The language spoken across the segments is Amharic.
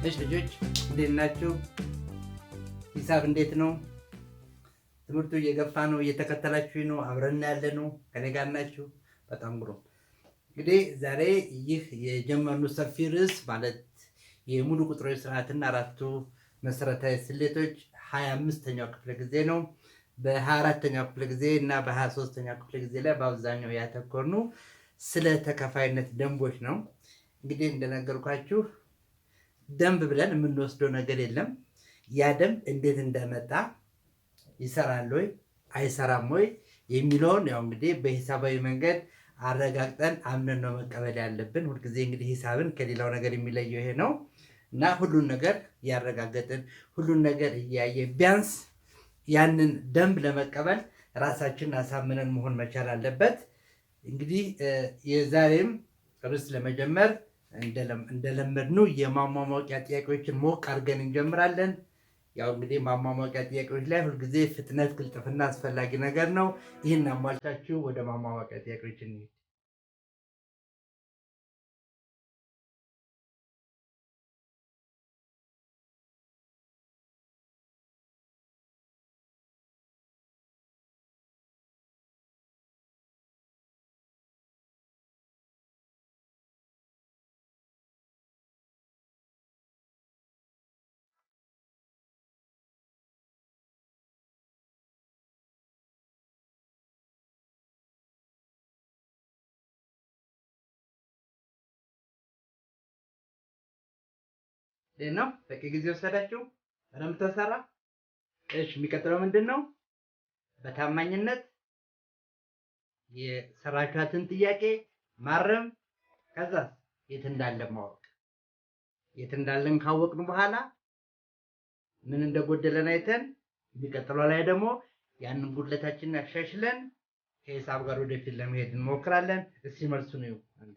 እሺ ልጆች እንዴት ናችሁ? ሂሳብ እንዴት ነው? ትምህርቱ እየገፋ ነው? እየተከተላችሁ ነው? አብረን ያለ ነው? ከኔ ጋር ናችሁ? በጣም ግሩም። እንግዲህ ዛሬ ይህ የጀመርነው ሰፊ ርዕስ ማለት የሙሉ ቁጥሮች ስርዓትና አራቱ መሰረታዊ ስሌቶች 25ኛው ክፍለ ጊዜ ነው። በ24ኛው ክፍለ ጊዜ እና በ23ኛው ክፍለ ጊዜ ላይ በአብዛኛው ያተኮርነው ስለ ተከፋይነት ደንቦች ነው። እንግዲህ እንደነገርኳችሁ ደንብ ብለን የምንወስደው ነገር የለም። ያ ደንብ እንዴት እንደመጣ ይሰራል ወይ አይሰራም ወይ የሚለውን ያው እንግዲህ በሂሳባዊ መንገድ አረጋግጠን አምነን ነው መቀበል ያለብን። ሁልጊዜ እንግዲህ ሂሳብን ከሌላው ነገር የሚለየው ይሄ ነው እና ሁሉን ነገር ያረጋገጥን ሁሉን ነገር እያየ ቢያንስ ያንን ደንብ ለመቀበል ራሳችንን አሳምነን መሆን መቻል አለበት። እንግዲህ የዛሬም ርዕስ ለመጀመር እንደለመድነው የማሟሟቂያ ጥያቄዎችን ሞቅ አድርገን እንጀምራለን። ያው እንግዲህ ማሟሟቂያ ጥያቄዎች ላይ ሁልጊዜ ፍጥነት፣ ቅልጥፍና አስፈላጊ ነገር ነው። ይህን አሟልታችሁ ወደ ማሟሟቂያ ጥያቄዎች እንሂድ። ነው በቂ ጊዜ ወሰዳችሁ? በደንብ ተሰራ? እሺ የሚቀጥለው ምንድን ነው? በታማኝነት የሰራችኋትን ጥያቄ ማረም፣ ከዛ የት እንዳለ ማወቅ። የት እንዳለን ካወቅን በኋላ ምን እንደጎደለን አይተን የሚቀጥለው ላይ ደግሞ ያንን ጉድለታችንን አሻሽለን ከሂሳብ ጋር ወደፊት ለመሄድ እንሞክራለን። እስኪ መልሱ ነው አንዴ።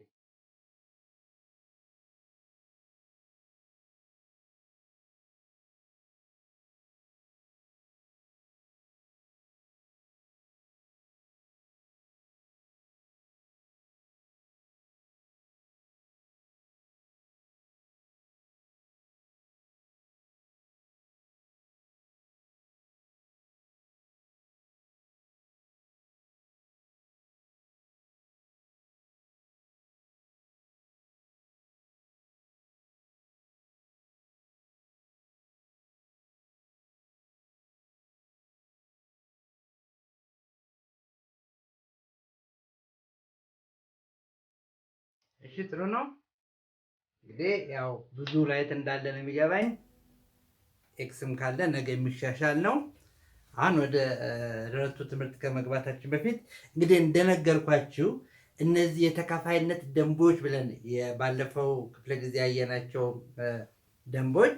እሺ ጥሩ ነው። እንግዲህ ያው ብዙ ራይት እንዳለ ነው የሚገባኝ። ኤክስም ካለ ነገ የሚሻሻል ነው። አሁን ወደ ረቱ ትምህርት ከመግባታችን በፊት እንግዲህ እንደነገርኳችሁ እነዚህ የተካፋይነት ደንቦች ብለን ባለፈው ክፍለ ጊዜ ያየናቸው ደንቦች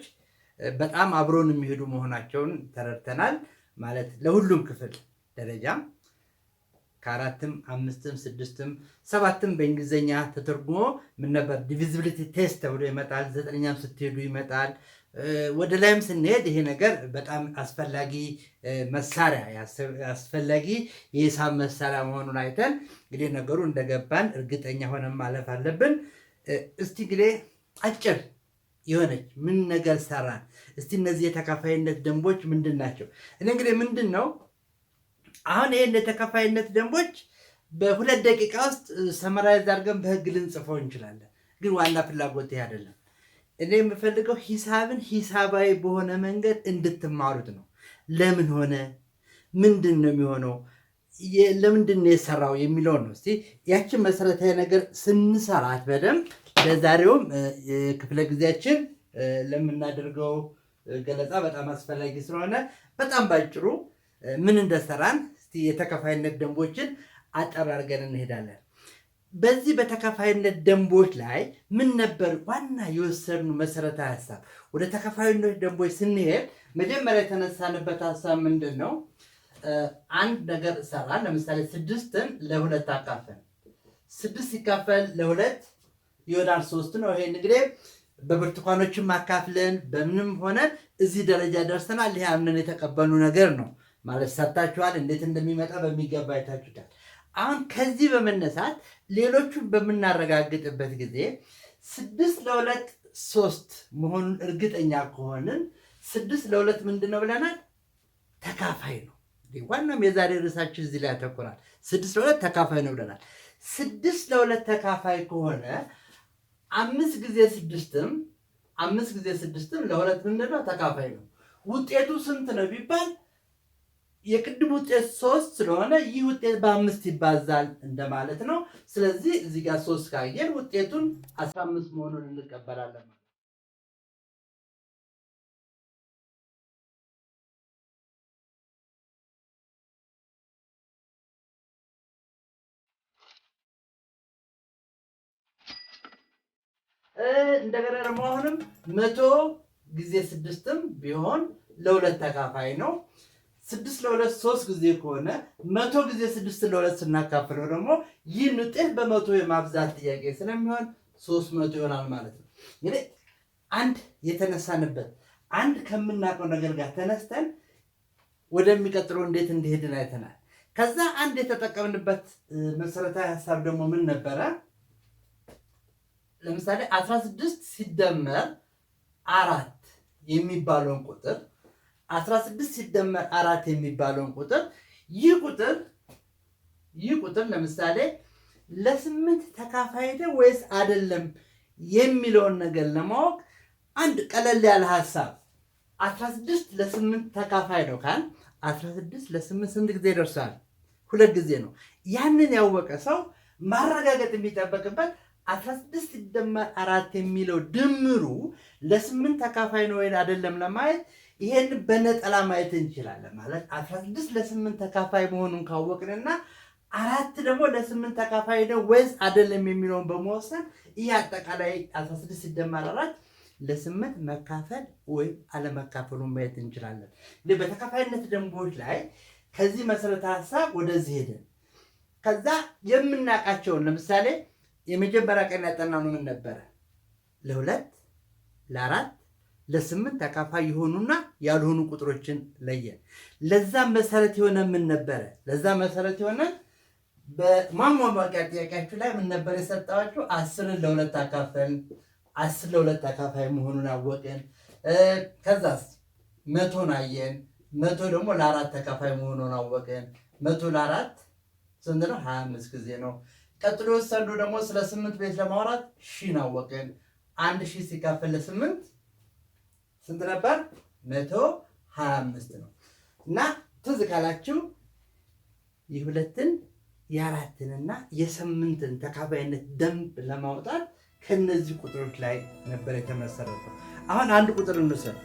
በጣም አብሮን የሚሄዱ መሆናቸውን ተረድተናል። ማለት ለሁሉም ክፍል ደረጃ ከአራትም አምስትም ስድስትም ሰባትም በእንግሊዝኛ ተተርጉሞ ምን ነበር ዲቪዚቢሊቲ ቴስት ተብሎ ይመጣል። ዘጠነኛም ስትሄዱ ይመጣል። ወደ ላይም ስንሄድ ይሄ ነገር በጣም አስፈላጊ መሳሪያ አስፈላጊ የሂሳብ መሳሪያ መሆኑን አይተን እንግዲህ ነገሩ እንደገባን እርግጠኛ ሆነን ማለፍ አለብን። እስቲ እንግዲህ አጭር የሆነች ምን ነገር ሰራን? እስቲ እነዚህ የተካፋይነት ደንቦች ምንድን ናቸው? እኔ እንግዲህ ምንድን ነው አሁን ይሄን የተካፋይነት ደንቦች በ2 ደቂቃ ውስጥ ሰመራይዝ አድርገን በህግ ልንጽፈው እንችላለን። ግን ዋና ፍላጎት ይሄ አይደለም። እኔ የምፈልገው ሂሳብን ሂሳባዊ በሆነ መንገድ እንድትማሩት ነው። ለምን ሆነ፣ ምንድን ነው የሚሆነው፣ ለምንድን ነው የሰራው የሚለውን ነው። እስቲ ያችን መሰረታዊ ነገር ስንሰራት በደንብ ለዛሬውም ክፍለ ጊዜያችን ለምናደርገው ገለጻ በጣም አስፈላጊ ስለሆነ በጣም ባጭሩ ምን እንደሰራን እስቲ የተካፋይነት ደንቦችን አጠር አድርገን እንሄዳለን። በዚህ በተካፋይነት ደንቦች ላይ ምን ነበር ዋና የወሰድነው መሰረታዊ ሀሳብ? ወደ ተካፋይነት ደንቦች ስንሄድ መጀመሪያ የተነሳንበት ሀሳብ ምንድን ነው? አንድ ነገር ሰራን። ለምሳሌ 6ን ለ2 አካፈን። 6 ሲካፈል ለ2 ይሆናል 3 ነው። ይሄ እንግዲህ በብርቱካኖችም አካፍለን በምንም ሆነን እዚህ ደረጃ ደርሰናል። ይሄ አምነን የተቀበሉ ነገር ነው ማለት ሰርታችኋል። እንዴት እንደሚመጣ በሚገባ አይታችሁታል። አሁን ከዚህ በመነሳት ሌሎቹን በምናረጋግጥበት ጊዜ 6 ለ2 3 መሆኑን እርግጠኛ ከሆንን 6 ለ2 ምንድን ነው ብለናል? ተካፋይ ነው። ዋናም የዛሬ ርዕሳችን እዚህ ላይ ያተኮራል። 6 ለ2 ተካፋይ ነው ብለናል። 6 ለ2 ተካፋይ ከሆነ 5 ጊዜ 6ም ለ2 ምንድን ነው? ተካፋይ ነው። ውጤቱ ስንት ነው ቢባል የቅድም ውጤት 3 ስለሆነ ይህ ውጤት በ5 ይባዛል እንደማለት ነው። ስለዚህ እዚህ ጋር 3 ካየን ውጤቱን 15 መሆኑን እንቀበላለን። እንደገና ደግሞ አሁንም 100 ጊዜ 6ም ቢሆን ለ2 ተካፋይ ነው። 6 ለ2 3 ጊዜ ከሆነ 100 ጊዜ 6 ለ2 ስናካፍለው ደግሞ ይህን ውጤት በመቶ የማብዛት ጥያቄ ስለሚሆን 300 ይሆናል ማለት ነው። እንግዲህ አንድ የተነሳንበት አንድ ከምናውቀው ነገር ጋር ተነስተን ወደሚቀጥለው እንዴት እንደሄድን አይተናል። ከዛ አንድ የተጠቀምንበት መሰረታዊ ሀሳብ ደግሞ ምን ነበረ? ለምሳሌ 16 ሲደመር 4 የሚባለውን ቁጥር 16 ሲደመር 4 የሚባለውን ቁጥር ይህ ቁጥር ለምሳሌ ለ8 ተካፋይ ነው ወይስ አይደለም የሚለውን ነገር ለማወቅ አንድ ቀለል ያለ ሐሳብ 16 ለ8 ተካፋይ ነው ካል 16 ለ8 ስንት ጊዜ ይደርሳል? 2 ጊዜ ነው። ያንን ያወቀ ሰው ማረጋገጥ የሚጠበቅበት 16 ሲደመር 4 የሚለው ድምሩ ለ8 ተካፋይ ነው ወይ አይደለም ለማየት ይሄን በነጠላ ማየት እንችላለን። ማለት 16 ለ8 ተካፋይ መሆኑን ካወቅንና 4 ደግሞ ለ8 ተካፋይ ነው ወይስ አይደለም የሚለውን በመወሰን ይህ አጠቃላይ 16 ሲደመር 4 ለ8 መካፈል ወይም አለመካፈሉን ማየት እንችላለን። እንግዲህ በተካፋይነት ደንቦች ላይ ከዚህ መሰረተ ሐሳብ ወደዚህ ሄደን ከዛ የምናውቃቸውን ለምሳሌ የመጀመሪያ ቀን ያጠናነው ምን ነበረ? ለ2 ለ4 ለ8 ተካፋይ የሆኑና ያልሆኑ ቁጥሮችን ለየን። ለዛ መሰረት የሆነ ምን ነበረ? ለዛ መሰረት የሆነ በማሟሟቂያ ጥያቄያችሁ ላይ ምን ነበር የሰጣችሁ? 10ን ለ2 አካፈልን። 10 ለ2 ተካፋይ መሆኑን አወቅን። ከዛስ 100ን አየን። 100 ደግሞ ለ4 ተካፋይ መሆኑን አወቅን። 100 ለ4 ስንት ነው? 25 ጊዜ ነው። ቀጥሎ ወሰዱ ደግሞ ስለ 8 ቤት ለማውራት ሺን አወቅን። 1000 ሲካፈል ለ8 ስንት ነበር? 125 ነው። እና ትዝ ካላችሁ የ2ን የ4ንና የ8ን ተካፋይነት ደንብ ለማውጣት ከነዚህ ቁጥሮች ላይ ነበር የተመሰረተው። አሁን አንድ ቁጥር እንውሰድ።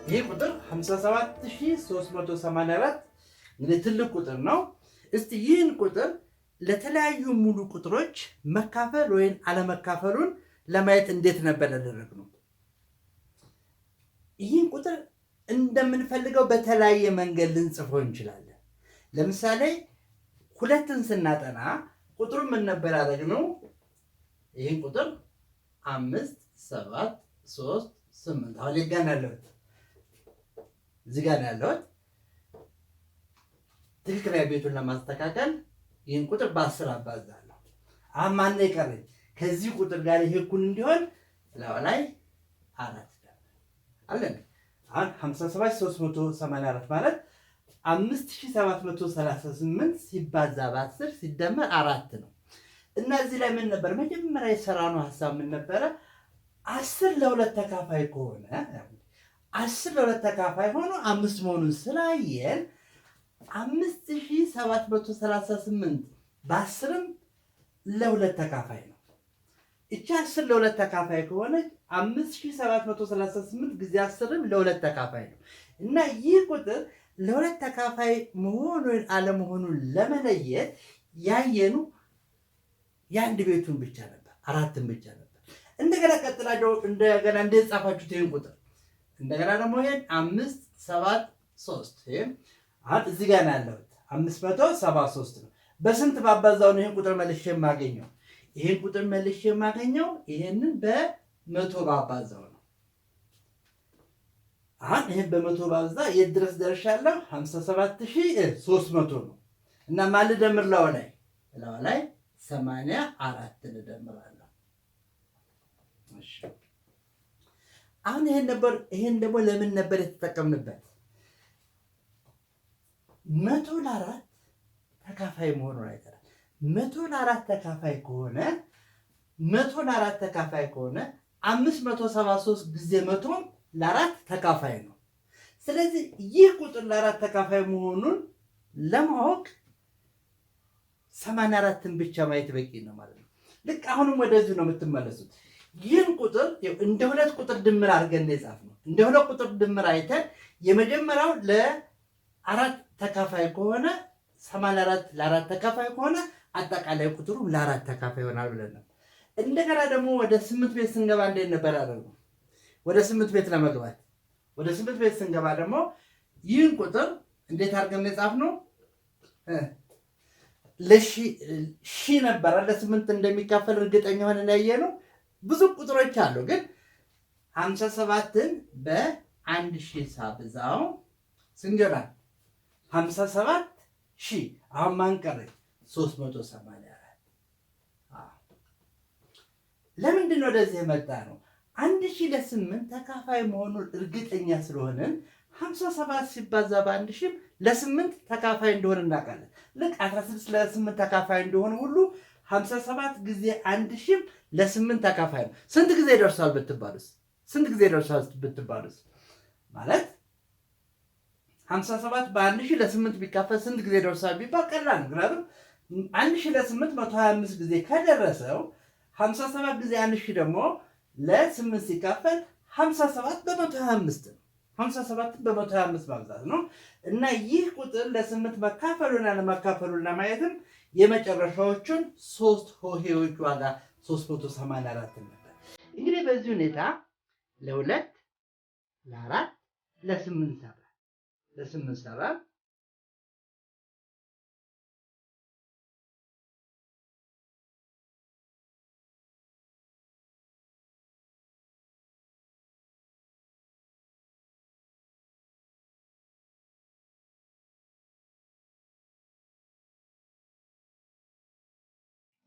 ይህ ቁጥር 57384 እንግዲህ ትልቅ ቁጥር ነው። እስቲ ይህን ቁጥር ለተለያዩ ሙሉ ቁጥሮች መካፈል ወይም አለመካፈሉን ለማየት እንዴት ነበር ያደረግነው? ይህን ቁጥር እንደምንፈልገው በተለያየ መንገድ ልንጽፈው እንችላለን። ለምሳሌ 2ን ስናጠና ቁጥሩ ምን ነበር ያደረግነው? ይህን ቁጥር 5 7 3 8 አሁን ይጋና ያለሁት እዚህ ጋር ያለሁት ትክክለኛ ቤቱን ለማስተካከል ይህን ቁጥር በ10 አባዛለሁ። አሁን ማን የቀረኝ? ከዚህ ቁጥር ጋር ይሄ እኩል እንዲሆን ላይ 4 አለን። አሁን 57384 ማለት 5738 ሲባዛ በ10 ሲደመር 4 ነው። እና እዚህ ላይ ምን ነበር መጀመሪያ የሰራነው ሐሳብ ምን ነበረ? 10 ለ2 ተካፋይ ከሆነ 10 ለ2 ተካፋይ ሆኖ 5 መሆኑን ስላየን 5738 በ10ም ለ2 ተካፋይ ነው። እቺ 10 ለ2 ተካፋይ ከሆነች 5738 ጊዜ 10ም ለ2 ተካፋይ ነው። እና ይህ ቁጥር ለ2 ተካፋይ መሆኑን አለመሆኑን ለመለየት ያየኑ የአንድ ቤቱን ብቻ ነበር፣ 4ን ብቻ ነበር። እንደገና ቀጥላችሁ እንደገና እንዴት ጻፋችሁት? ይሄን ቁጥር እንደገና ደግሞ ይሄን 573 ይሄን አሁን እዚህ ጋር ያለው 573 ነው። በስንት ባባዛው ነው ይሄን ቁጥር መልሼ የማገኘው? ይሄን ቁጥር መልሼ የማገኘው ይሄንን በ100 ባባዛው ነው። አሁን ይሄን በ100 ባባዛ የት ድረስ ደርሻለሁ? 57300 ነው። እና ማን ልደምር ላው ላይ 84 ልደምራለሁ። እሺ አሁን ይሄን ደግሞ ለምን ነበር የተጠቀምንበት? 100 ለ4 ተካፋይ መሆኑን አይተናል። 100 ለ4 ተካፋይ ከሆነ 573 ጊዜ 100 ለ4 ተካፋይ ነው። ስለዚህ ይህ ቁጥር ለ4 ተካፋይ መሆኑን ለማወቅ 84ን ብቻ ማየት በቂ ነው ማለት ነው። ልክ አሁንም ወደዚህ ነው የምትመለሱት። ይህን ቁጥር እንደ ሁለት ቁጥር ድምር አድርገን የጻፍነው እንደ ሁለት ቁጥር ድምር አይተን የመጀመሪያው ለ4 ተካፋይ ከሆነ 84 ለ4 ተካፋይ ከሆነ አጠቃላይ ቁጥሩ ለ4 ተካፋይ ይሆናል ብለን ነው። እንደገና ደግሞ ወደ 8 ቤት ስንገባ እንዴት ነበር ያደረግነው? ወደ 8 ቤት ለመግባት ወደ 8 ቤት ስንገባ ደግሞ ይህን ቁጥር እንዴት አድርገን የጻፍነው? ለሺ ነበር ለ8 እንደሚካፈል እርግጠኛ ሆነን ያየነው። ብዙ ቁጥሮች አሉ፣ ግን 57ን በ1000 ሳብዛው ስንገባል 57 ሺህ። አሁን ማን ቀረኝ? 384። ለምንድን ነው ወደዚህ የመጣ ነው? 1000 ለ8 ተካፋይ መሆኑን እርግጠኛ ስለሆነን 57 ሲባዛ በ1000 ለ8 ተካፋይ እንደሆነ እናውቃለን። ልክ 16 ለ8 ተካፋይ እንደሆነ ሁሉ 57 ጊዜ 1000 ለ8 ተካፋይ ነው። ስንት ጊዜ ደርሷል ብትባሉስ? ማለት 57 በ1000 ለ8 ቢካፈል ስንት ጊዜ ደርሷል ቢባል ቀላል ነው። ምክንያቱም 1000 ለ8 125 ጊዜ ከደረሰው 57 ጊዜ 1000 ደግሞ ለ8 ሲካፈል 57 በ125 ነው። 57 በ125 ማብዛት ነው። እና ይህ ቁጥር ለ8 መካፈሉና ለመካፈሉን ለማየትም የመጨረሻዎቹን 3 ሆሄዎች ዋጋ 384 ነበር። እንግዲህ በዚህ ሁኔታ ለ2 ለ4 ለ8 ሰራ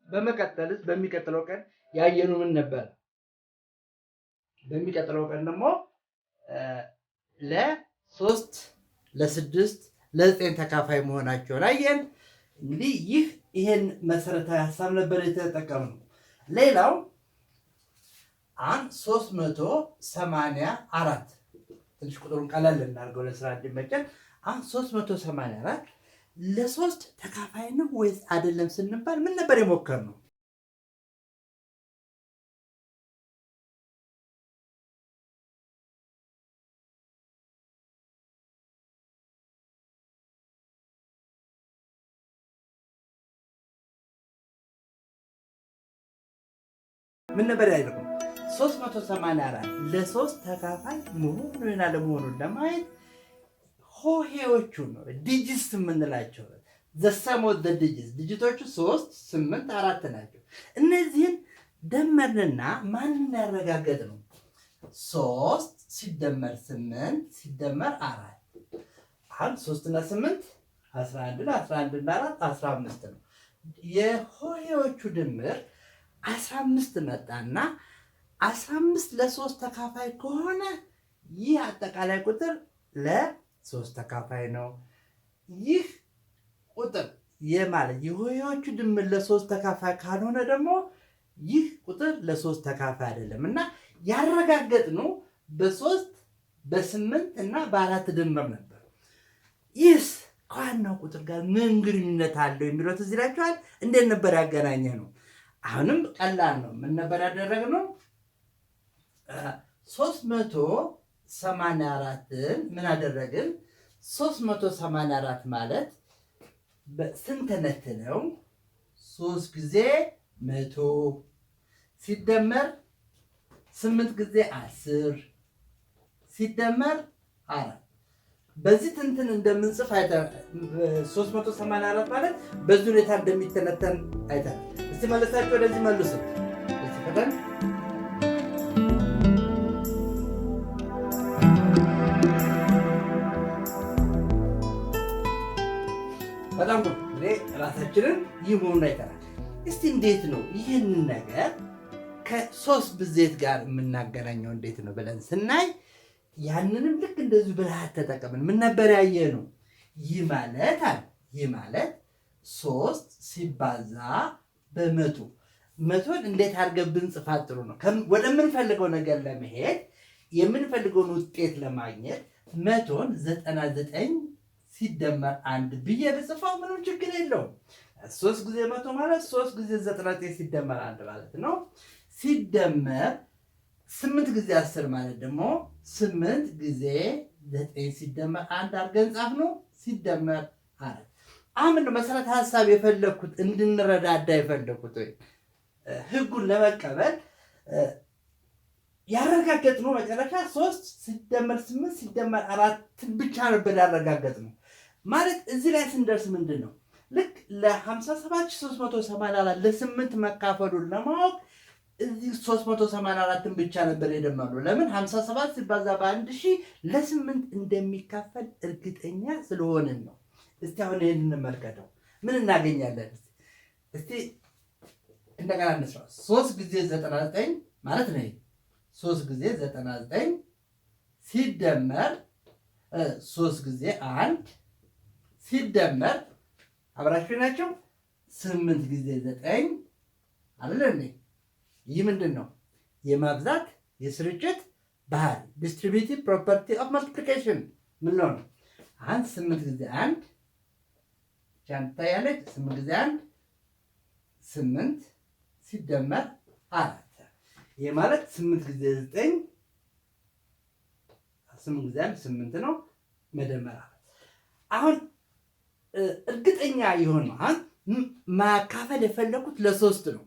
በመቀጠልስ በሚቀጥለው ቀን ያየኑ ምን ነበር? በሚቀጥለው ቀን ደግሞ ለ3 ለ6 ለ9 ተካፋይ መሆናቸውን አየን። እንግዲህ ይሄን መሰረታዊ ሀሳብ ነበር የተጠቀምነው። ሌላው 384 ትንሽ ቁጥሩን ቀለል እናድርገው ለስራ እንዲመቸን። 384 ለ3 ተካፋይ ነው ወይስ አይደለም ስንባል ምን ነበር የሞከርነው? ምን ነበር ያደረግነው? 384 ለ3 ተካፋይ መሆኑን አለመሆኑን ለማየት ሆሄዎቹ ነው ዲጂትስ የምንላቸው the sum of the digits ዲጂቶቹ 3 8 4 ናቸው። እነዚህን ደመርንና ማንን ያረጋገጥ ነው? 3 ሲደመር 8 ሲደመር 4 አሁን 3 እና 8 11 እና 4 15 ነው። የሆሄዎቹ ድምር 15 መጣና 15 ለ3 ተካፋይ ከሆነ ይህ አጠቃላይ ቁጥር ለ3 ተካፋይ ነው። ይህ ቁጥር የማለት የሆሄዎቹ ድምር ለ3 ተካፋይ ካልሆነ ደግሞ ይህ ቁጥር ለ3 ተካፋይ አይደለም እና ያረጋገጥነው በ3 በ8 እና በ4 ድምር ነበር። ይህስ ከዋናው ቁጥር ጋር ምን ግንኙነት አለው የሚለው ትዝ ይላችኋል? እንዴት ነበር ያገናኘ ነው? አሁንም ቀላል ነው። ምን ነበር ያደረግነው? 384ን ምን አደረግን? 384 ማለት ስንተነትነው 3 ጊዜ 100 ሲደመር 8 ጊዜ 10 ሲደመር 4 በዚህ ትንትን እንደምንጽፍ አይተን 384 ማለት በዚህ ሁኔታ እንደሚተነተን አይተን። እስቲ መለሳችሁ ወደዚህ መልሱ። እስቲ ፈተን በጣም ጥሩ። እንግዲህ ቁጥራችንን ይህ መሆኑን አይተናል። እስቲ እንዴት ነው ይህንን ነገር ከሶስት ብዜት ጋር የምናገናኘው እንዴት ነው ብለን ስናይ ያንንም ልክ እንደዚሁ ብልሃት ተጠቀምን። ምን ነበር ያየነው? ይህ ማለት 3 ሲባዛ በመቶ መቶን እንዴት አድርገን ብንጽፋት ጥሩ ነው? ወደምንፈልገው ነገር ለመሄድ የምንፈልገውን ውጤት ለማግኘት መቶን 99 ሲደመር 1 ብዬ ብጽፋው ምንም ችግር የለውም። 3 ጊዜ መቶ ማለት 3 ጊዜ 99 ሲደመር 1 ማለት ነው። ሲደመር 8 ጊዜ 10 ማለት ደግሞ 8 ጊዜ 9 ሲደመር 1 አድርገን ጻፍ ነው። ሲደመር 4 አሁን መሰረተ ሀሳብ የፈለኩት እንድንረዳዳ የፈለኩት ወይ ህጉን ለመቀበል ያረጋገጥነው መጨረሻ 3 ሲደመር 8 ሲደመር 4 ብቻ ነበር ያረጋገጥነው። ማለት እዚህ ላይ ስንደርስ ምንድን ነው ልክ ለ57384 ለ8 መካፈሉን ለማወቅ እዚህ 384ን ብቻ ነበር የደመርነው። ለምን 57 ሲባዛ በ1000 ለ8 እንደሚካፈል እርግጠኛ ስለሆንን ነው። እስቲ አሁን ይሄን እንመልከተው። ምን እናገኛለን? እስቲ እንደገና እንስራ። 3 ጊዜ 99 ማለት ነው። 3 ጊዜ 99 ሲደመር 3 ጊዜ 1 ሲደመር አብራችሁ ናቸው 8 ጊዜ 9 አይደል እንዴ? ይህ ምንድን ነው? የማብዛት የስርጭት ባህሪ ዲስትሪቢዩቲቭ ፕሮፐርቲ ኦፍ መልቲፕሊኬሽን ምን ነው? 8 ጊዜ 1 ቻንታ ያለች 8 ጊዜ 1 8 ሲደመር 4 ይሄ ማለት 8 ጊዜ 9 8 ጊዜ 1 8 ነው መደመር 4። አሁን እርግጠኛ የሆነው ማካፈል የፈለኩት ለ3 ነው።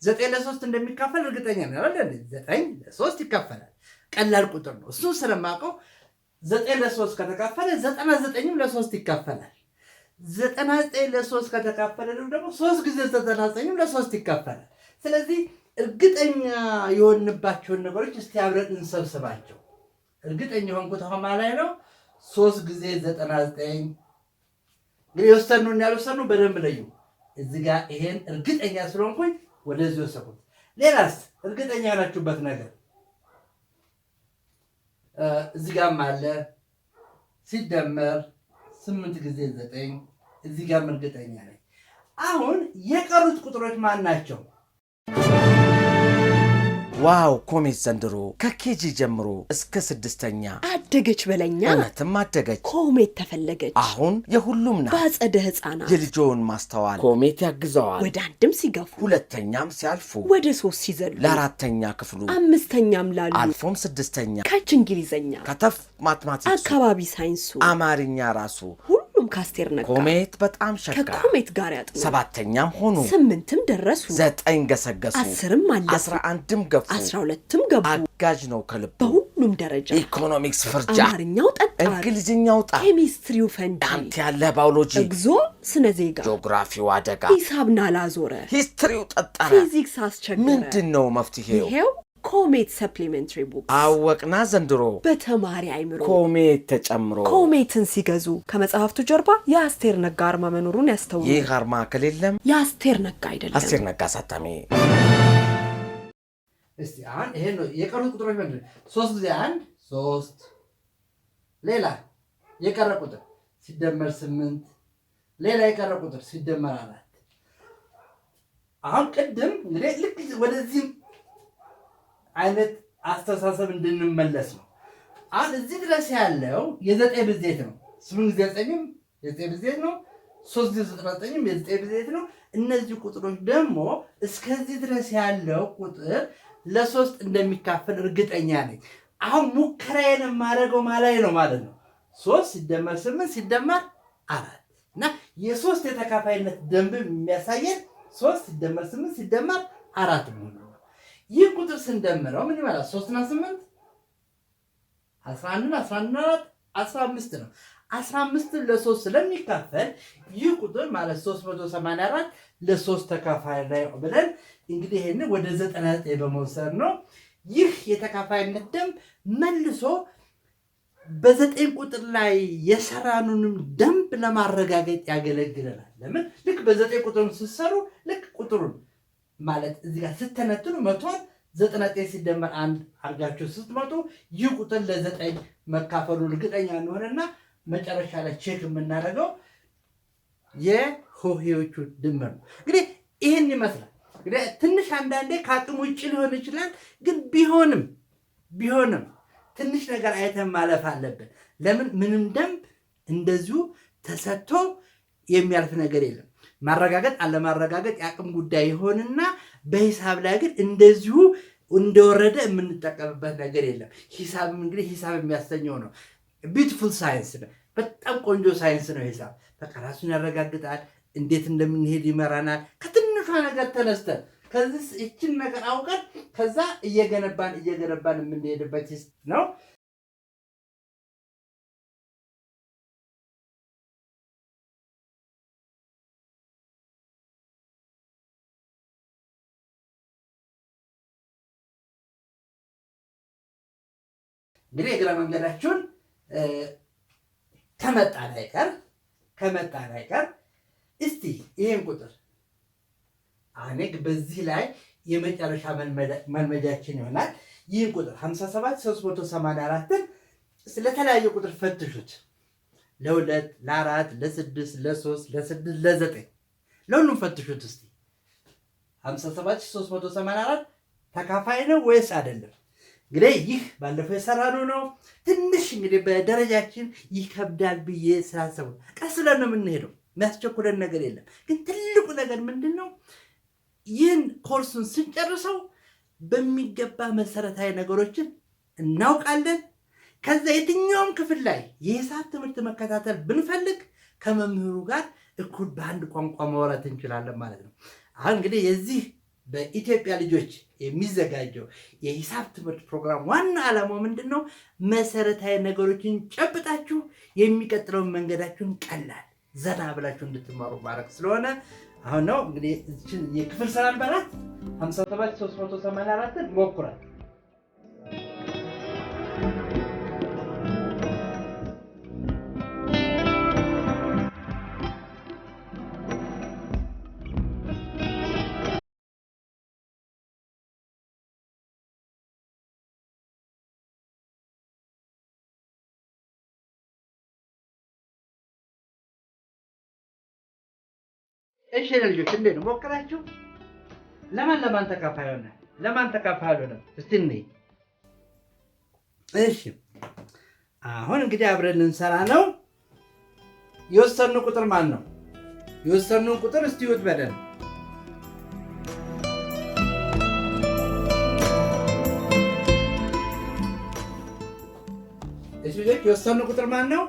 9 ለ3 እንደሚካፈል እርግጠኛ ነው አይደል? 9 ለ3 ይካፈላል። ቀላል ቁጥር ነው እሱ ስለማውቀው 9 ለ3 ከተካፈለ 99ም ለ3 ይካፈላል። 99 ለ3 ከተካፈለ ደግሞ 3 ጊዜ 99ም ለ3 ይካፈላል። ስለዚህ እርግጠኛ የሆንባቸውን ነገሮች እስቲ አብረን እንሰብስባቸው። እርግጠኛ የሆንኩት አሁን ማለት ነው 3 ጊዜ 99 እንግዲህ የወሰኑና ያልወሰኑ በደንብ ለዩ። እዚህ ጋር ይሄን እርግጠኛ ስለሆንኩኝ ወደዚህ ወሰድኩት። ሌላስ እርግጠኛ ያላችሁበት ነገር እዚህ ጋርም አለ ሲደመር 8 ጊዜ 9 እዚህ ጋርም እርግጠኛ ነኝ። አሁን የቀሩት ቁጥሮች ማን ናቸው? ዋው ኮሜት ዘንድሮ ከኬጂ ጀምሮ እስከ 6ኛ አደገች በለኛ። እውነትም አደገች። ኮሜት ተፈለገች። አሁን የሁሉም ናት። በአጸደ ሕፃናት የልጆውን ማስተዋል ኮሜት ያግዘዋል። ወደ 1ም ሲገፉ 2ኛም ሲያልፉ ወደ 3 ሲዘሉ ለ4ኛ ክፍሉ 5ኛም ላሉ አልፎም 6ኛ ከች እንግሊዘኛ ከተፍ ማትማቲክሱ አካባቢ ሳይንሱ አማርኛ ራሱ ሁሉም ካስቴር ነጋ ኮሜት በጣም ሸጋ ከኮሜት ጋር ያጥኑ 7ኛም ሆኑ 8ም ደረሱ 9 ገሰገሱ 10ም አለፉ 11ም ገፉ 12ም ገቡ። አጋዥ ነው ከልቡ በሁሉም ደረጃ ኢኮኖሚክስ ፍርጃ አማርኛው ጠጣር እንግሊዝኛው ጣ ኬሚስትሪው ፈንጂ አንተ ያለ ባዮሎጂ እግዞ ስነ ዜጋ ጂኦግራፊው አደጋ ሂሳብ ናላዞረ ሂስትሪው ጠጣራ ፊዚክስ አስቸገረ። ምንድነው መፍትሄው? ይሄው ኮሜት ሰፕሊሜንተሪ ቡክ አወቅና ዘንድሮ በተማሪ አይምሮ ኮሜት ተጨምሮ ኮሜትን ሲገዙ ከመጽሐፍቱ ጀርባ የአስቴር ነጋ አርማ መኖሩን ያስተውሉ። ይህ አርማ ከሌለም የአስቴር ነጋ አይደለም። አስቴር ነጋ አሳታሚ። እስቲ አሁን ይሄ ነው የቀሩት ቁጥሮች ምንድን ነው? 3 ጊዜ 1 3 ሌላ የቀረ ቁጥር ሲደመር 8 ሌላ የቀረ ቁጥር ሲደመር 4። አሁን ቅድም እንግዲህ ልክ ወደዚህ አይነት አስተሳሰብ እንድንመለስ ነው። አሁን እዚህ ድረስ ያለው የ9 ብዜት ነው። 8 ጊዜ 9ም የ9 ብዜት ነው። 3 ጊዜ 99ም የ9 ብዜት ነው። እነዚህ ቁጥሮች ደግሞ እስከዚህ ድረስ ያለው ቁጥር ለ3 እንደሚካፈል እርግጠኛ ነኝ። አሁን ሙከራዬን የማደርገው ማለት ነው 3 ሲደመር 8 ሲደመር 4 እና የ3 የተካፋይነት ደንብ የሚያሳየን 3 ሲደመር 8 ሲደመር 4 መሆኑ ነው። ይህ ቁጥር ስንደምረው ምን ይመጣል? 3 እና 8 11 እና 4 15 ነው። 15 ለ3 ስለሚካፈል ይህ ቁጥር ማለት 384 ለ3 ተካፋይ ላይ ብለን እንግዲህ ይሄን ወደ 99 በመውሰድ ነው። ይህ የተካፋይነት ደንብ መልሶ በ9 ቁጥር ላይ የሰራኑንም ደንብ ለማረጋገጥ ያገለግለናል። ለምን? ልክ በ9 ቁጥሩን ስትሰሩ ልክ ቁጥሩን ማለት እዚህ ጋር ስተነትኑ 199 ሲደመር 1 አድርጋችሁ ስትመጡ ይህ ቁጥር ለ9 መካፈሉን እርግጠኛ እንሆንና መጨረሻ ላይ ቼክ የምናደርገው የሆሄዎቹ ድምር ነው። እንግዲህ ይህን ይመስላል። እንግዲህ ትንሽ አንዳንዴ ከአቅም ውጭ ሊሆን ይችላል። ግን ቢሆንም ትንሽ ነገር አይተን ማለፍ አለብን። ለምን ምንም ደንብ እንደዚሁ ተሰጥቶ የሚያልፍ ነገር የለም። ማረጋገጥ አለማረጋገጥ የአቅም ጉዳይ ይሆንና በሂሳብ ላይ ግን እንደዚሁ እንደወረደ የምንጠቀምበት ነገር የለም። ሂሳብም እንግዲህ ሂሳብ የሚያሰኘው ነው። ቢዩቲፉል ሳይንስ ነው። በጣም ቆንጆ ሳይንስ ነው ሂሳብ። በቃ ራሱን ያረጋግጣል። እንዴት እንደምንሄድ ይመራናል። ከትንሿ ነገር ተነስተን ከዚህ ይችን ነገር አውቀን ከዛ እየገነባን የምንሄድበት ነው። እንግዲህ የግራ መንገዳችሁን ከመጣን አይቀር እስቲ ይህን ቁጥር አሁን በዚህ ላይ የመጨረሻ መልመጃችን ይሆናል። ይህን ቁጥር 57384ን ስለተለያየ ቁጥር ፈትሹት። ለ2፣ ለ4፣ ለ6፣ ለ3፣ ለ6፣ ለ9 ለሁሉም ፈትሹት እስቲ 57384 ተካፋይ ነው ወይስ አይደለም? እንግዲህ ይህ ባለፈው የሰራነው ነው። ትንሽ እንግዲህ በደረጃችን ይከብዳል ብዬ ስላሰቡ ቀስ ብለን ነው የምንሄደው። የሚያስቸኩለን ነገር የለም። ግን ትልቁ ነገር ምንድን ነው? ይህን ኮርሱን ስንጨርሰው በሚገባ መሰረታዊ ነገሮችን እናውቃለን። ከዛ የትኛውም ክፍል ላይ የሂሳብ ትምህርት መከታተል ብንፈልግ ከመምህሩ ጋር እኩል በአንድ ቋንቋ ማውራት እንችላለን ማለት ነው። አሁን እንግዲህ የዚህ በኢትዮጵያ ልጆች የሚዘጋጀው የሂሳብ ትምህርት ፕሮግራም ዋና ዓላማው ምንድን ነው? መሰረታዊ ነገሮችን ጨብጣችሁ የሚቀጥለውን መንገዳችሁን ቀላል ዘና ብላችሁ እንድትማሩ ማድረግ ስለሆነ አሁን ነው እንግዲህ የክፍል ስራ አልበላት 57384 ሞክራል። እሺ ልጆች እንዴት ነው ሞክራችሁ? ለማን ተካፋይ ሆነ? ለማን ተካፋይ ሆነ? እስቲ እንይ። እሺ አሁን እንግዲህ አብረን እንሰራ ነው። የወሰኑ ቁጥር ማን ነው? የወሰኑ ቁጥር እስቲ ይወጥ በደን እሺ ልጆች የወሰኑ ቁጥር ማን ነው?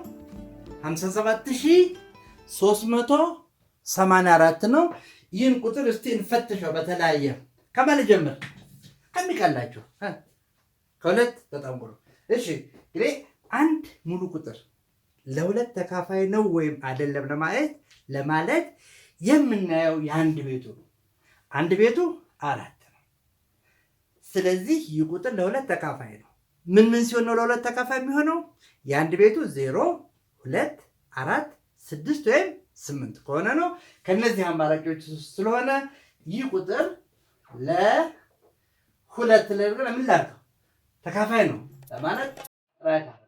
57384 ነው። ይህን ቁጥር እስቲ እንፈትሸው። በተለያየ ከማን ጀምር? ከሚቀላችሁ ከሁለት በጣም ጥሩ። እሺ እንግዲህ አንድ ሙሉ ቁጥር ለሁለት ተካፋይ ነው ወይም አይደለም ለማለት የምናየው የአንድ ቤቱ ነው። አንድ ቤቱ 4 ነው። ስለዚህ ይህ ቁጥር ለሁለት ተካፋይ ነው። ምን ሲሆን ነው ለሁለት ተካፋይ የሚሆነው? የአንድ ቤቱ 0፣ 2፣ 4፣ 6 ወይም 8 ከሆነ ነው። ከነዚህ አማራጮች ስለሆነ ይህ ቁጥር ለሁለት ለምን ላድርገው? ተካፋይ ነው ለማለት ራይት አለ።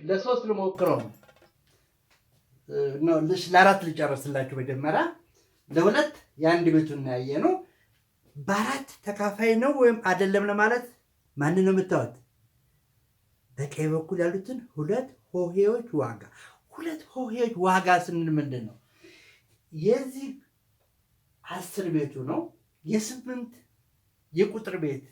ለሶስት ልሞክረው ነው ለአራት ልጨርስላችሁ። መጀመሪያ ለሁለት የአንድ ቤቱን ያየ ነው። በአራት ተካፋይ ነው ወይም አይደለም ለማለት ማንን ነው የምታዩት? በቀኝ በኩል ያሉትን ሁለት ሆሄዎች ዋጋ። ሁለት ሆሄዎች ዋጋ ስንል ምንድን ነው? የዚህ 10 ቤቱ ነው። የ8 የቁጥር ቤት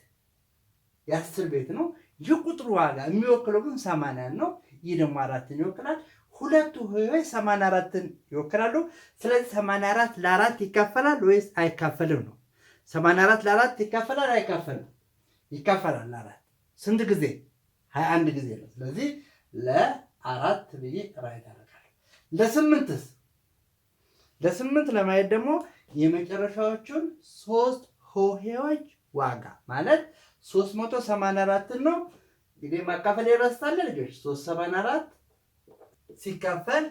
የ10 ቤት ነው። የቁጥሩ ዋጋ የሚወክለው ግን 80 ነው። ይህ ደግሞ 4ን ይወክላል። ሁለቱ ሆሄዎች 84ን ይወክላሉ። ስለዚህ 84 ለ4 ይካፈላል ወይስ አይካፈልም ነው? 84 ለ4 ይካፈላል አይካፈልም? ይካፈላል። ለ4 ስንት ጊዜ? 21 ጊዜ ነው። ስለዚህ ለ4 ብዬ ራይት አደርጋለሁ። ለ8 ለማየት ደግሞ የመጨረሻዎቹን 3 ሆሄዎች ዋጋ ማለት 384 ነው። እንግዲህ ማካፈል ይረሳል ልጆች። 384 ሲካፈል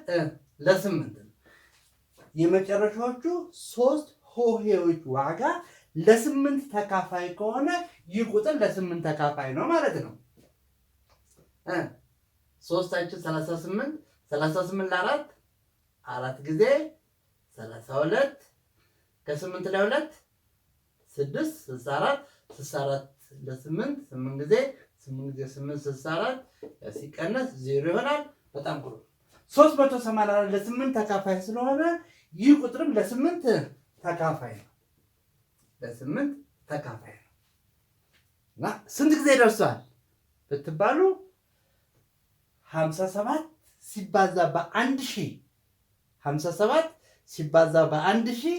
ለ8 ነው። የመጨረሻዎቹ 3 ሆሄዎች ዋጋ ለ8 ተካፋይ ከሆነ ይህ ቁጥር ለ8 ተካፋይ ነው ማለት ነው። 3 38 38 ለ4 4 ጊዜ 32 ከ8 ላይ 2 6 64 64 ለ8 8 ጊዜ 8 ጊዜ 8 64 ሲቀነስ 0 ይሆናል። በጣም ጥሩ 384 ለ8 ተካፋይ ስለሆነ ይህ ቁጥርም ለ8 ተካፋይ ነው። ለ8 ተካፋይ ነው እና ስንት ጊዜ ደርሷል ብትባሉ 57 ሲባዛ በ1000 57 ሲባዛ በ1000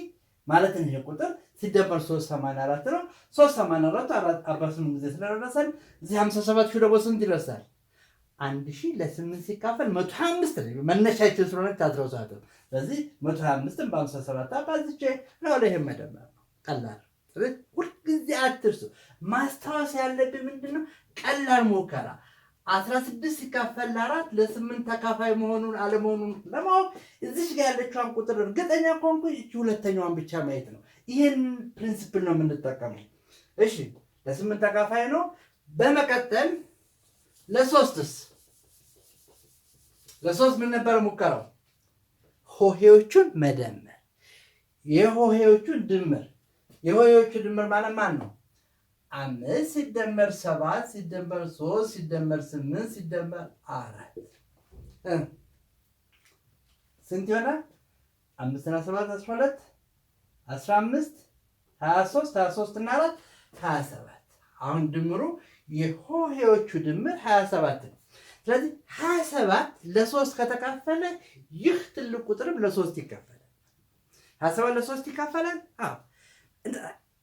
ማለት ነው። ይሄ ቁጥር ሲደመር 384 ነው። 384 48 ጊዜ ስለደረሰን እዚህ 57 ሺህ ደግሞ ስንት ይደርሳል? 1000 ለ8 ሲካፈል 125 ነው። መነሻችን ስለሆነ ታትረውሳለሁ። ስለዚህ 125ን በ57 አባዝቼ ነው ለይሄ መደመር ነው። ቀላል። ስለዚህ ሁልጊዜ አትርሱ። ማስታወስ ያለብን ምንድነው? ቀላል ሙከራ 16 ሲካፈል ለ4 ለ8 ተካፋይ መሆኑን አለመሆኑን ለማወቅ እዚህ ጋር ያለችውን ቁጥር እርግጠኛ ከሆንኩ እቺ ሁለተኛዋን ብቻ ማየት ነው። ይሄን ፕሪንሲፕል ነው የምንጠቀመው። እሺ ለ8 ተካፋይ ነው። በመቀጠል ለ3ስ ለ3 ምን ነበር ሙከራው? ሆሄዎቹን መደመር፣ የሆሄዎቹን ድምር። የሆሄዎቹ ድምር ማለት ማን ነው? 5 ሲደመር 7 ሲደመር 3 ሲደመር 8 ሲደመር 4 ስንት ይሆናል? 5 እና 7 12 15 23 23 እና 4 27። አሁን ድምሩ የሆሄዎቹ ድምር 27 ነው። ስለዚህ 27 ለ3 ከተካፈለ ይህ ትልቅ ቁጥርም ለ3 ይካፈላል። 27 ለ3 ይካፈላል። አዎ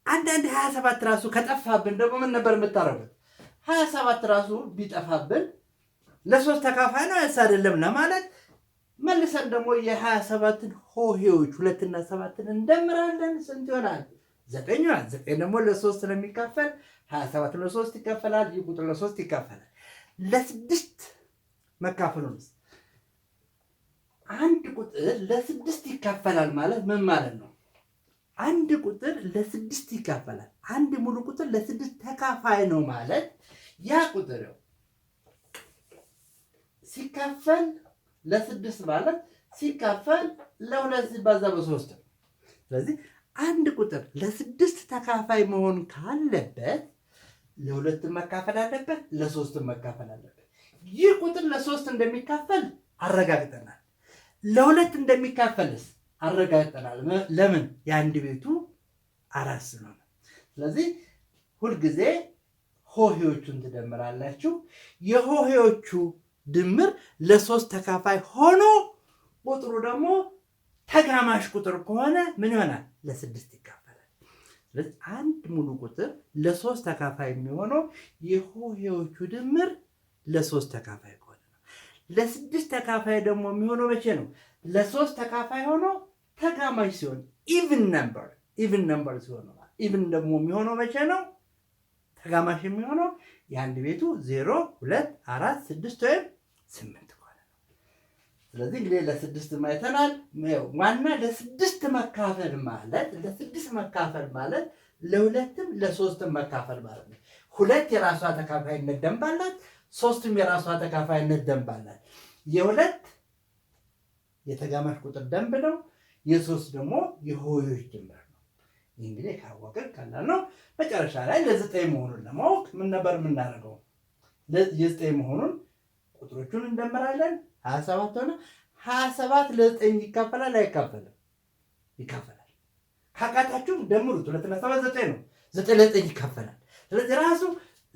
አንዳንድ 27 ራሱ ከጠፋብን ደግሞ ምን ነበር የምታረጉት? 27 ራሱ ቢጠፋብን ለ3 ተካፋይ ነው አይደል አይደለም ለማለት መልሰን ደግሞ የ27ን ሆሄዎች 2 እና 7ን እንደምራለን። ስንት ይሆናል? 9 ይሆናል። 9 ደግሞ ለ3 ስለሚካፈል 27 ለ3 ይካፈላል። ይህ ቁጥር ለ3 ይካፈላል። ለ6 መካፈሉንስ አንድ ቁጥር ለ6 ይካፈላል ማለት ምን ማለት ነው? አንድ ቁጥር ለ6 ይካፈላል። አንድ ሙሉ ቁጥር ለ6 ተካፋይ ነው ማለት ያ ቁጥር ሲካፈል ለ6 ማለት ሲካፈል ለ2 ሲባዛ በ3 ነው። ስለዚህ አንድ ቁጥር ለ6 ተካፋይ መሆን ካለበት ለ2 መካፈል አለበት፣ ለ3 መካፈል አለበት። ይህ ቁጥር ለ3 እንደሚካፈል አረጋግጠናል። ለ2 እንደሚካፈልስ አረጋግጠናል። ለምን? የአንድ ቤቱ 4 ስለሆነ። ስለዚህ ሁልጊዜ ሆሄዎቹን ትደምራላችሁ። የሆሄዎቹ ድምር ለ3 ተካፋይ ሆኖ ቁጥሩ ደግሞ ተጋማሽ ቁጥር ከሆነ ምን ይሆናል? ለ6 ይካፈላል። ስለዚህ አንድ ሙሉ ቁጥር ለ3 ተካፋይ የሚሆነው የሆሄዎቹ ድምር ለ3 ተካፋይ ከሆነ ነው። ለ6 ተካፋይ ደግሞ የሚሆነው መቼ ነው? ለ3 ተካፋይ ሆኖ ተጋማሽ ሲሆን ኢቭን ነምበር ሲሆን ነው። ኢቭን ደግሞ የሚሆነው መቼ ነው? ተጋማሽ የሚሆነው የአንድ ቤቱ 0 2 4 6 ወይም 8 ከሆነ ነው። ስለዚህ እንግዲህ ለ6 ማይተናል። ዋና ለ6 መካፈል ማለት ለ2ም ለ3ም መካፈል ማለት ነው። 2 የራሷ ተካፋይነት ደንብ አላት፣ 3ም የራሷ ተካፋይነት ደንብ አላት። የ2 የተጋማሽ ቁጥር ደንብ ነው። የ3 ደግሞ የሆሄዎች ድምር ነው። ይህ እንግዲህ ካወቅን ቀላል ነው። መጨረሻ ላይ ለ9 መሆኑን ለማወቅ ምን ነበር የምናደርገው? የ9 መሆኑን ቁጥሮቹን እንደምራለን። 27 ሆነ። 27 ለ9 ይካፈላል አይካፈልም? ይካፈላል። ካቃታችሁ ደምሩት። 2 እና 7 9 ነው። 9 ለ9 ይካፈላል። ስለዚህ ራሱ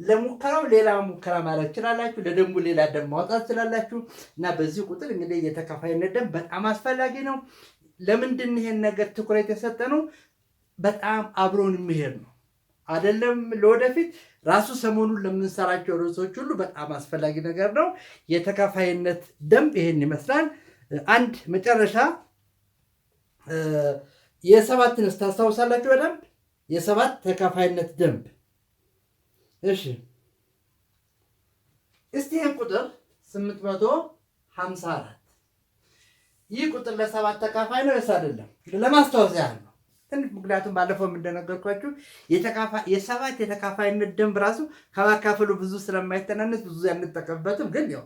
ለሙከራው ሌላ ሙከራ ማድረግ ትችላላችሁ። ለደንቡ ሌላ ደንብ ማውጣት ትችላላችሁ። እና በዚህ ቁጥር እንግዲህ የተካፋይነት ደንብ በጣም አስፈላጊ ነው። ለምንድን ይሄን ነገር ትኩረት የሰጠ ነው? በጣም አብሮን የሚሄድ ነው አይደለም? ለወደፊት ራሱ ሰሞኑን ለምንሰራቸው ርዕሶች ሁሉ በጣም አስፈላጊ ነገር ነው። የተካፋይነት ደንብ ይሄን ይመስላል። አንድ መጨረሻ የሰባትን ታስታውሳላችሁ በደንብ የሰባት ተካፋይነት ደንብ። እሺ እስቲ ይህን ቁጥር 854 ይህ ቁጥር ለሰባት ተካፋይ ነው ወይስ አይደለም? ለማስታወስ ያህል ነው ትንሽ። ምክንያቱም ባለፈው እንደነገርኳችሁ የሰባት የተካፋይነት ደንብ ራሱ ከማካፈሉ ብዙ ስለማይተናነስ ብዙ አንጠቀምበትም፣ ግን ያው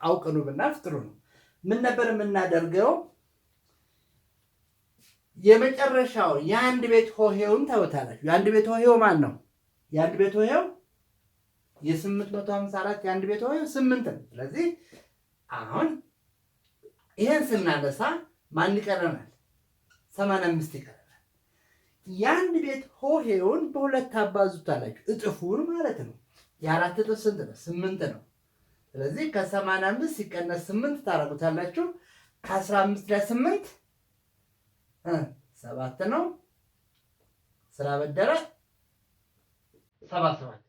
አውቀኑ ብናልፍ ጥሩ ነው። ምን ነበር የምናደርገው? የመጨረሻው የአንድ ቤት ሆሄውን ታውታላችሁ። የአንድ ቤት ሆሄው ማን ነው? የአንድ ቤት ሆሄው የ854 የአንድ ቤት ሆሄው 8 ነው። ስለዚህ አሁን ይሄን ስናነሳ ማን ይቀረናል? 85 ይቀረናል። የአንድ ቤት ሆሄውን በሁለት አባዙታላችሁ፣ እጥፉን ማለት ነው። የአራት እጥፍ ስንት ነው? 8 ነው። ስለዚህ ከ85 ሲቀነስ 8 ታረጉታላችሁ። ከ15 ላይ 8 7 ነው። ስራ በደረ 77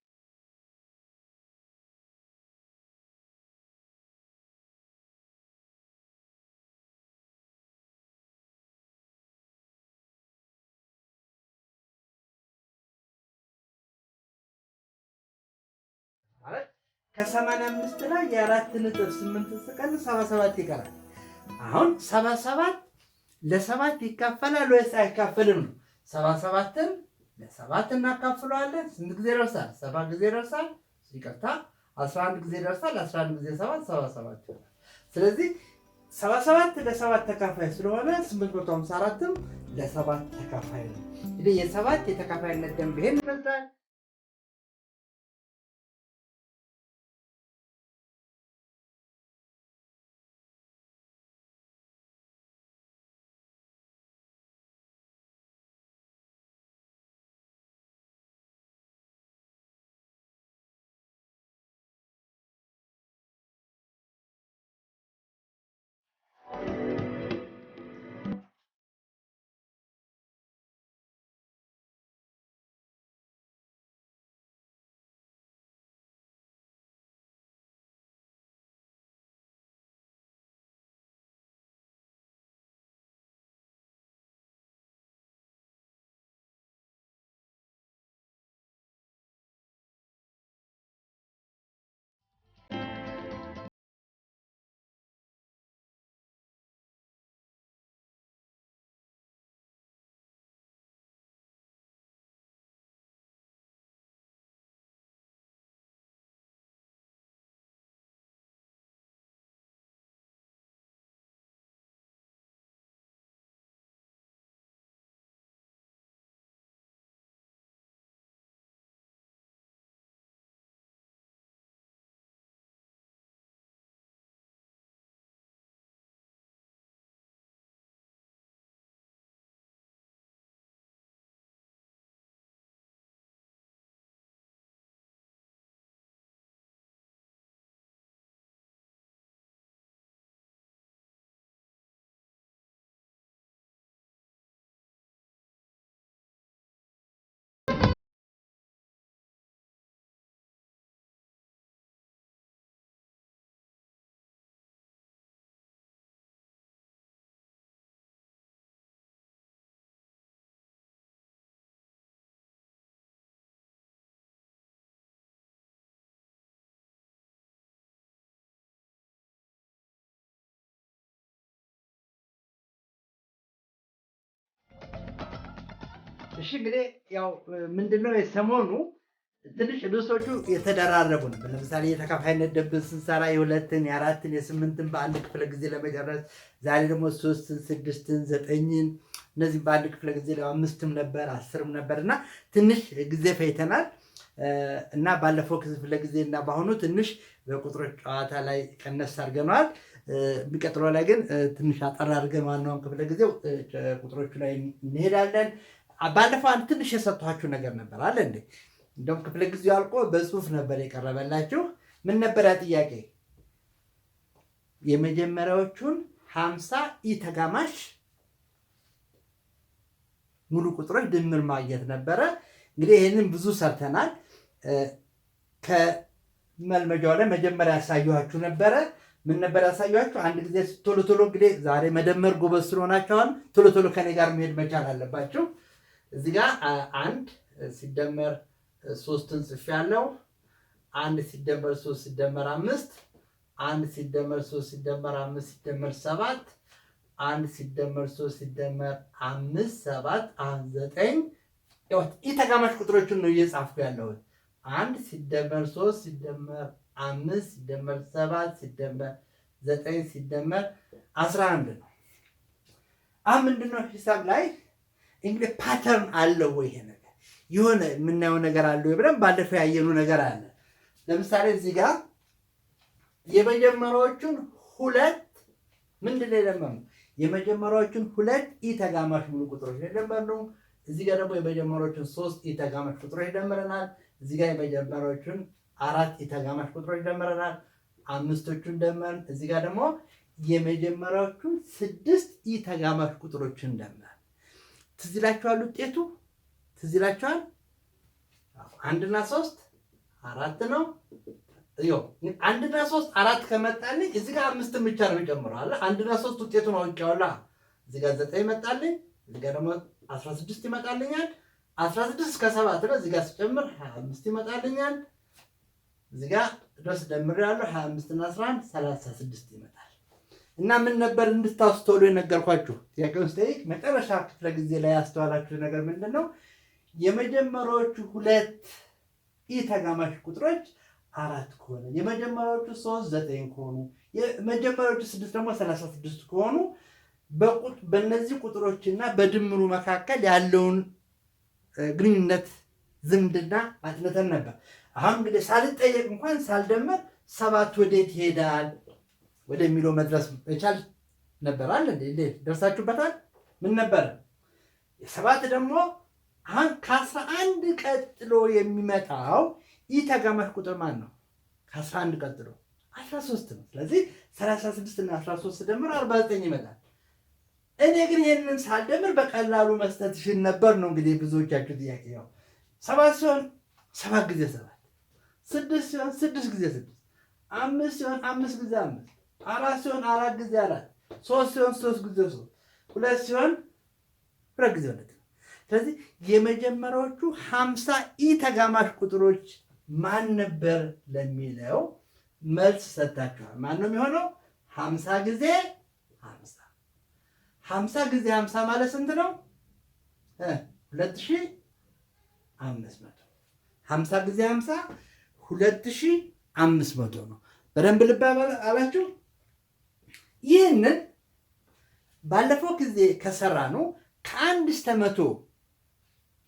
ከ85 ላይ የ4.8 ስቀንስ 77 ይቀራል። አሁን 77 ለ7 ይካፈላል ወይስ አይካፈልም ነው? 77ን ለ7 እናካፍለዋለን። ስንት ጊዜ ይደርሳል? 7 ጊዜ ይደርሳል። ይቅርታ 11 ጊዜ ይደርሳል። 11 ጊዜ 7 77 ይሆናል። ስለዚህ 77 ለ7 ተካፋይ ስለሆነ 854ም ለ7 ተካፋይ ነው። እንግዲህ የሰባት የተካፋይነት ደንብ ይሄን ይመስላል። እሺ እንግዲህ ያው ምንድነው የሰሞኑ ትንሽ ርዕሶቹ የተደራረቡ ነው። ለምሳሌ የተካፋይነት ደንብ ስንሰራ የሁለትን፣ የአራትን፣ የስምንትን በአንድ ክፍለ ጊዜ ለመጨረስ ዛሬ ደግሞ 3ን፣ 6ን፣ 9ን እነዚህ በአንድ ክፍለ ጊዜ ላይ 5ም ነበር 10ም ነበር እና ትንሽ ጊዜ ፈይተናል እና ባለፈው ክፍለ ጊዜ እና በአሁኑ ትንሽ በቁጥሮች ጨዋታ ላይ ቀነስ አድርገነዋል። የሚቀጥለው ላይ ግን ትንሽ አጠር አድርገን ዋናውን ክፍለ ጊዜው ቁጥሮቹ ላይ እንሄዳለን። ባለፈው አንድ ትንሽ የሰጥኋችሁ ነገር ነበር አለ እንዴ? እንደውም ክፍለ ጊዜው አልቆ በጽሁፍ ነበር የቀረበላችሁ። ምን ነበር ያ ጥያቄ? የመጀመሪያዎቹን 50 ኢተጋማሽ ሙሉ ቁጥሮች ድምር ማግኘት ነበረ። እንግዲህ ይህንን ብዙ ሰርተናል። ከመልመጃው ላይ መጀመሪያ ያሳየኋችሁ ነበረ። ምን ነበር ያሳያችሁ? አንድ ጊዜ ቶሎ ቶሎ እንግዲህ ዛሬ መደመር ጎበዝ ስለሆናችኋል ቶሎ ቶሎ ከኔ ጋር መሄድ መቻል አለባችሁ። እዚህ ጋር 1 ሲደመር 3ን ጽፌያለሁ። 1 ሲደመር 3 ሲደመር 5 1 ሲደመር 3 ሲደመር 5 ሲደመር 7 1 ሲደመር 3 ሲደመር 5 7 9 ኢ ተጋማሽ ቁጥሮችን ነው እየጻፍኩ ያለሁት። 1 ሲደመር 3 ሲደመር 5 ሲደመር 7 ሲደመር 9 ሲደመር 11 ነው። አሁን ምንድነው ሂሳብ ላይ እንግዲህ ፓተርን አለው ወይ? ይሄ ነገር የሆነ የምናየው ነገር አለው ብለን ባለፈው ያየነው ነገር አለ። ለምሳሌ እዚህ ጋር የመጀመሪያዎቹን 2 ምንድን ነው የደመርነው? የመጀመሪያዎቹን 2 ኢ ተጋማሽ ሙሉ ቁጥሮች የደመርነው። እዚህ ጋር ደግሞ የመጀመሪያዎቹን 3 ኢ ተጋማሽ ቁጥሮች ደምረናል። እዚህ ጋር የመጀመሪያዎቹን 4 ኢ ተጋማሽ ቁጥሮች ደምረናል። 5ቶቹን ደመርን። እዚህ ጋር ደግሞ የመጀመሪያዎቹን 6 ኢ ተጋማሽ ቁጥሮችን ደመርን። ትዝ ይላችኋል ውጤቱ? ትዝ ይላችኋል? 1 እና 3 4 ነው። 1 እና 3 4 ከመጣልኝ እዚህ ጋር 5 ብቻ ነው የሚጨምረው አለ። 1 እና 3 ውጤቱን አውቄዋለሁ። እዚህ ጋር 9 ይመጣልኝ። እዚህ ጋር ደግሞ 16 ይመጣልኛል። 16 እስከ 7 ነው። እዚህ ጋር ስጨምር 25 ይመጣልኛል። እዚህ ጋር ድረስ ደምሬያለሁ። 25 እና 11 36 ይመጣል። እና ምን ነበር እንድታስተውሉ የነገርኳችሁ? ጥያቄውን ስጠይቅ መጨረሻ ክፍለ ጊዜ ላይ ያስተዋላችሁ ነገር ምንድን ነው? የመጀመሪያዎቹ 2 ኢ ተጋማሽ ቁጥሮች 4 ከሆነ የመጀመሪያዎቹ 3 9 ከሆኑ የመጀመሪያዎቹ 6 ደግሞ 36 ከሆኑ በእነዚህ ቁጥሮችና በድምሩ መካከል ያለውን ግንኙነት ዝምድና አጥንተን ነበር። አሁን እንግዲህ ሳልጠየቅ እንኳን ሳልደመር 7 ወዴት ይሄዳል ወደሚለው መድረስ መቻል ነበራል። እንዴ ደርሳችሁበታል? ምን ነበር? የ7 ደግሞ አሁን ከ11 ቀጥሎ የሚመጣው ኢ ተጋማሽ ቁጥር ማን ነው? ከ11 ቀጥሎ 13 ነው። ስለዚህ 36 እና 13 ደምር 49 ይመጣል። እኔ ግን ይህንን ሳልደምር በቀላሉ መስጠት ይችል ነበር ነው እንግዲህ ብዙዎቻችሁ ጥያቄ። ያው 7 ሲሆን 7 ጊዜ 7፣ 6 ሲሆን 6 ጊዜ 6፣ 5 ሲሆን 5 ጊዜ 5፣ 4 ሲሆን 4 ጊዜ 4፣ 3 ሲሆን 3 ጊዜ 3፣ 2 ሲሆን 2 ጊዜ 2። ስለዚህ የመጀመሪያዎቹ 50 ኢ ተጋማሽ ቁጥሮች ማን ነበር ለሚለው መልስ ሰጥታችኋል። ማን ነው የሚሆነው? 50 ጊዜ 50። 50 ጊዜ 50 ማለት ስንት ነው? 2500። 50 ጊዜ 50 2500 ነው። በደንብ ልብ አላችሁ። ይህንን ባለፈው ጊዜ ከሰራ ነው ከ1 እስከ 100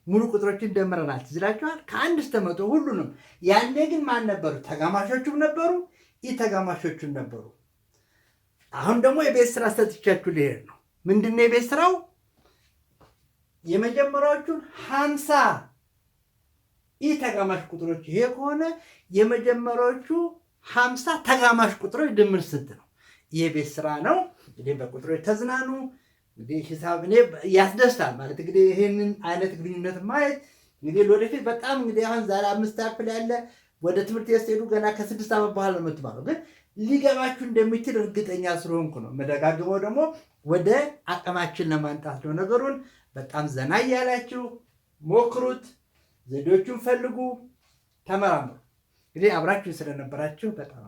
ሙሉ ቁጥሮችን ደምረናል። ትዝ ይላችኋል? ከ1 እስከ 100 ሁሉንም። ያኔ ግን ማን ነበሩ? ተጋማሾቹም ነበሩ፣ ኢ ተጋማሾቹም ነበሩ። አሁን ደግሞ የቤት ስራ ሰጥቻችሁ ልሄድ ነው። ምንድነው የቤት ስራው? የመጀመሪያዎቹን 50 ኢ ተጋማሽ ቁጥሮች ይሄ ከሆነ የመጀመሪያዎቹ 50 ተጋማሽ ቁጥሮች ድምር ስንት ነው? ይሄ ቤት ስራ ነው። እንግዲህ በቁጥሮች ተዝናኑ። እንግዲህ ሂሳብ እኔ ያስደስታል ማለት እንግዲህ ይሄንን አይነት ግንኙነት ማየት እንግዲህ ለወደፊት በጣም እንግዲህ አሁን ዛሬ 5 አፕል ያለ ወደ ትምህርት ስትሄዱ ገና ከ6 ዓመት በኋላ ነው የምትማረው። ግን ሊገባችሁ እንደሚችል እርግጠኛ ስለሆንኩ ነው መደጋግመው ደግሞ ወደ አቅማችን ለማንጣት ነው ነገሩን። በጣም ዘና እያላችሁ ሞክሩት፣ ዘዴዎቹን ፈልጉ፣ ተመራመሩ። እንግዲህ አብራችሁ ስለነበራችሁ በጣም